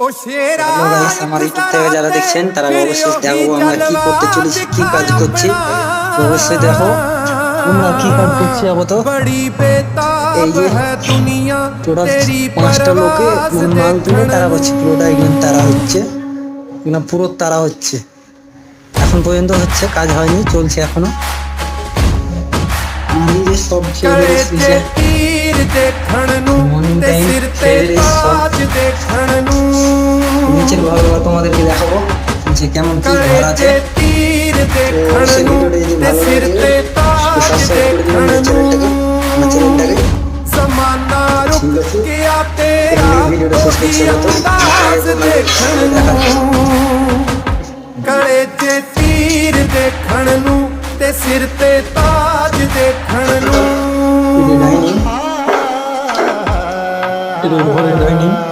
Hello guys, আমার YouTube থেকে যারা দেখছেন তারা অবশ্যই দেখো আমরা কি করতে চলেছি, কি কাজ করছি। অবশ্যই দেখো আমরা কি কাজ করছি। আপাতত এই যে টোটাল 5টা লোকে মাল তুলে তারা করছে, পুরোটা এখানে তারা হচ্ছে, পুরো তারা হচ্ছে। এখন পর্যন্ত হচ্ছে, কাজ হয়নি, চলছে এখনো। সব নিচের ঘরগুলো তোমাদেরকে দেখাবো যে কেমন কি ঘর আছে। गले च तीर देखण नू ते सिर ते ताज देखण नू। डाइनिंग